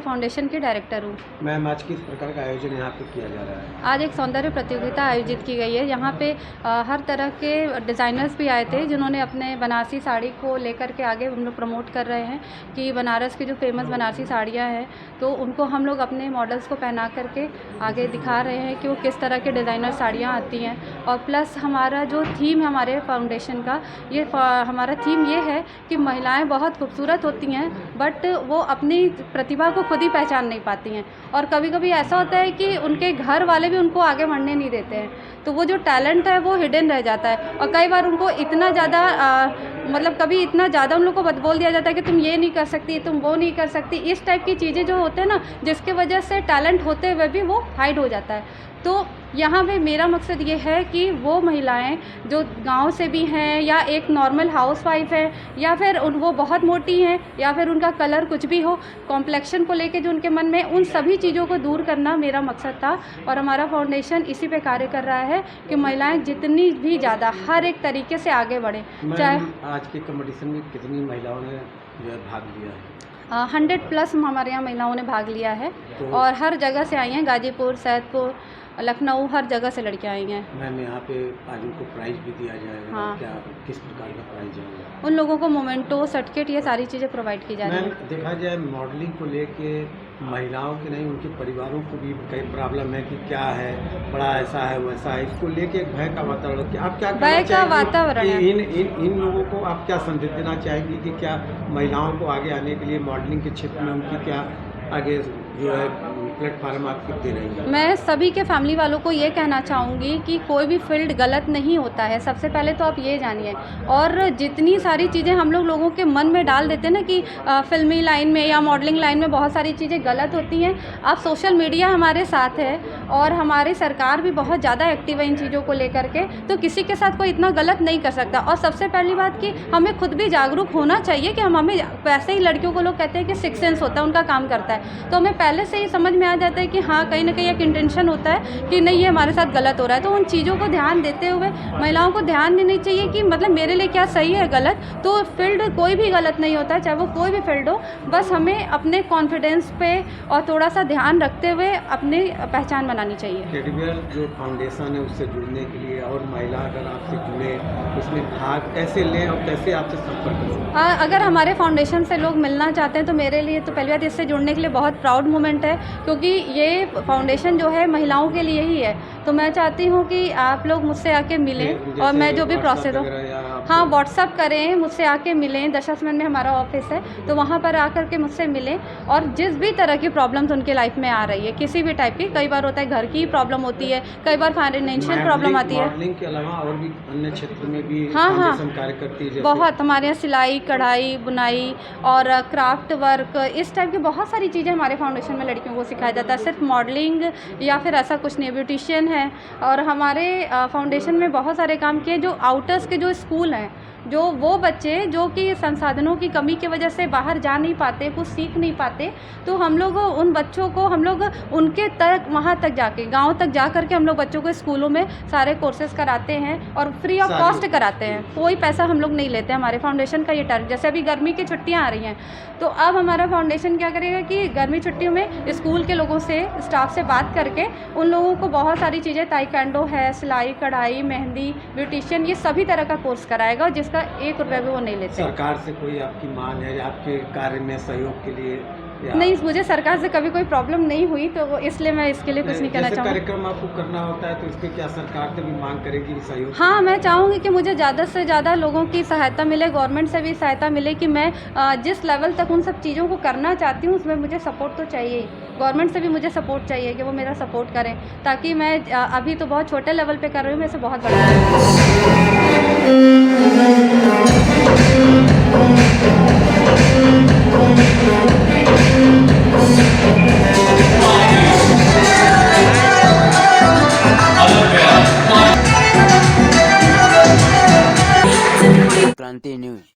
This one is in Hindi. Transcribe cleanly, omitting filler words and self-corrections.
फाउंडेशन की डायरेक्टर हूँ। मैम, आज किस प्रकार का आयोजन यहाँ पे किया जा रहा है? आज एक सौंदर्य प्रतियोगिता आयोजित की गई है। यहाँ पे हर तरह के डिज़ाइनर्स भी आए थे जिन्होंने अपने बनारसी साड़ी को लेकर के आगे हम लोग प्रमोट कर रहे हैं कि बनारस की जो फेमस बनारसी साड़ियाँ हैं तो उनको हम लोग अपने मॉडल्स को पहना करके आगे दिखा रहे हैं कि वो किस तरह के डिज़ाइनर साड़ियाँ आती हैं। और प्लस हमारा जो थीम है हमारे फाउंडेशन का, ये हमारा थीम ये है कि महिलाएँ बहुत खूबसूरत होती हैं बट वो अपनी प्रतिभा को खुद ही पहचान नहीं पाती हैं। और कभी कभी ऐसा होता है कि उनके घर वाले भी उनको आगे बढ़ने नहीं देते हैं, तो वो जो टैलेंट है वो हिडन रह जाता है। और कई बार उनको इतना ज़्यादा मतलब कभी इतना ज़्यादा उन लोग को बोल दिया जाता है कि तुम ये नहीं कर सकती, तुम वो नहीं कर सकती। इस टाइप की चीज़ें जो होते हैं ना, जिसके वजह से टैलेंट होते हुए भी वो हाइड हो जाता है। तो यहाँ पे मेरा मकसद ये है कि वो महिलाएं जो गांव से भी हैं या एक नॉर्मल हाउसवाइफ है या फिर वो बहुत मोटी हैं या फिर उनका कलर कुछ भी हो, कॉम्प्लेक्शन को लेके जो उनके मन में, उन सभी चीज़ों को दूर करना मेरा मकसद था। और हमारा फाउंडेशन इसी पे कार्य कर रहा है कि महिलाएं जितनी भी ज़्यादा हर एक तरीके से आगे बढ़ें। चाहे आज के कंपटीशन में कितनी महिलाओं ने जो है भाग लिया है? 100+ हमारे यहाँ महिलाओं ने भाग लिया है और हर जगह से आई हैं, गाजीपुर, सैदपुर, लखनऊ, हर जगह से लड़कियाँ आई हैं। मैम, यहाँ पे आज उनको प्राइज़ भी दिया जाएगा? हाँ। क्या किस प्रकार का प्राइज़ है? उन लोगों को मोमेंटो, सर्टिफिकेट, ये सारी चीज़ें प्रोवाइड की जा रही हैं। मैम, देखा जाए मॉडलिंग को लेके महिलाओं के नहीं, उनके परिवारों को भी कई प्रॉब्लम है कि क्या है, बड़ा ऐसा है वैसा है, इसको लेके एक भय का वातावरण। कि आप क्या भय का वातावरण है। इन लोगों को आप क्या संदेश देना चाहेंगी कि क्या महिलाओं को आगे आने के लिए मॉडलिंग के क्षेत्र में उनकी क्या आगे जो है प्लेटफार्म आप दे रही हैं? मैं सभी के फैमिली वालों को ये कहना चाहूँगी कि कोई भी फील्ड गलत नहीं होता है, सबसे पहले तो आप ये जानिए। और जितनी सारी चीज़ें हम लोगों के मन में डाल देते हैं ना कि फिल्मी लाइन में या मॉडलिंग लाइन में बहुत सारी चीज़ें गलत होती हैं, अब सोशल मीडिया हमारे साथ है और हमारी सरकार भी बहुत ज़्यादा एक्टिव है इन चीज़ों को लेकर के, तो किसी के साथ कोई इतना गलत नहीं कर सकता। और सबसे पहली बात कि हमें खुद भी जागरूक होना चाहिए कि हमें वैसे ही लड़कियों को लोग कहते हैं कि सिक्स सेंस होता है, उनका काम करता है, तो हमें पहले से ही समझ में आ जाता है कि हाँ, कहीं ना कहीं एक इंटेंशन होता है कि नहीं, ये हमारे साथ गलत हो रहा है। तो उन चीज़ों को ध्यान देते हुए महिलाओं को ध्यान देनी चाहिए कि मतलब मेरे लिए क्या सही है गलत। तो फील्ड कोई भी गलत नहीं होता है, चाहे वो कोई भी फील्ड हो, बस हमें अपने कॉन्फिडेंस पे और थोड़ा सा ध्यान रखते हुए अपनी पहचान बनानी चाहिए। टेडीबियर जो फाउंडेशन है उससे जुड़ने के लिए और महिला अगर आपसे जुड़े, उसमें भाग कैसे लें और कैसे आपसे संपर्क करें? हाँ, अगर हमारे फाउंडेशन से लोग मिलना चाहते हैं तो मेरे लिए तो पहली बात इससे जुड़ने के लिए बहुत प्राउड मोमेंट है, क्योंकि ये फाउंडेशन जो है महिलाओं के लिए ही है। तो मैं चाहती हूँ कि आप लोग मुझसे आके मिलें और मैं जो भी प्रोसेस हो, हाँ, व्हाट्सअप करें, मुझसे आके मिलें। दशाश्वमेध में हमारा ऑफिस है, तो वहाँ पर आकर के मुझसे मिलें। और जिस भी तरह की प्रॉब्लम्स उनके लाइफ में आ रही है, किसी भी टाइप की, कई बार होता है घर की प्रॉब्लम होती है, कई बार फाइनेंशियल प्रॉब्लम आती है। मॉडलिंग के अलावा और भी अन्य क्षेत्र में भी हाँ, फाउंडेशन कार्य करती है? बहुत, हमारे यहाँ सिलाई, कढ़ाई, बुनाई और क्राफ्ट वर्क, इस टाइप की बहुत सारी चीज़ें हमारे फाउंडेशन में लड़कियों को सिखाया जाता है। सिर्फ मॉडलिंग या फिर ऐसा कुछ नहीं, ब्यूटिशियन है। और हमारे फाउंडेशन में बहुत सारे काम किए जो आउटर्स के जो स्कूल हैं जो वो बच्चे जो कि संसाधनों की कमी की वजह से बाहर जा नहीं पाते, कुछ सीख नहीं पाते, तो हम लोग उन बच्चों को हम लोग उनके तक वहाँ तक जाके गाँव तक जा कर के हम लोग बच्चों को स्कूलों में सारे कोर्सेज कराते हैं और फ्री ऑफ कॉस्ट कराते हैं। कोई पैसा हम लोग नहीं लेते। हमारे फाउंडेशन का ये टारगेट, जैसे अभी गर्मी की छुट्टियाँ आ रही हैं, तो अब हमारा फाउंडेशन क्या करेगा कि गर्मी छुट्टियों में स्कूल के लोगों से, स्टाफ से बात करके उन लोगों को बहुत सारी चीज़ें, ताइक्वांडो है, सिलाई कढ़ाई, मेहंदी, ब्यूटिशियन, ये सभी तरह का कोर्स कराएगा जिसका 1 रुपये भी वो नहीं लेते। सरकार से कोई आपकी मांग है आपके कार्य में सहयोग के लिए? नहीं, मुझे सरकार से कभी कोई प्रॉब्लम नहीं हुई, तो इसलिए मैं इसके लिए कुछ नहीं कहना चाहूँगी। कार्यक्रम आपको करना होता है तो इसके क्या सरकार से भी मांग करेगी सहयोग? हाँ, मैं चाहूँगी कि मुझे ज़्यादा से ज़्यादा लोगों की सहायता मिले, गवर्नमेंट से भी सहायता मिले कि मैं जिस लेवल तक उन सब चीज़ों को करना चाहती हूँ उसमें मुझे सपोर्ट तो चाहिए ही। गवर्नमेंट से भी मुझे सपोर्ट चाहिए कि वो मेरा सपोर्ट करें, ताकि मैं अभी तो बहुत छोटे लेवल पे कर रही हूँ, मैं इसे बहुत क्रांति न्यूज।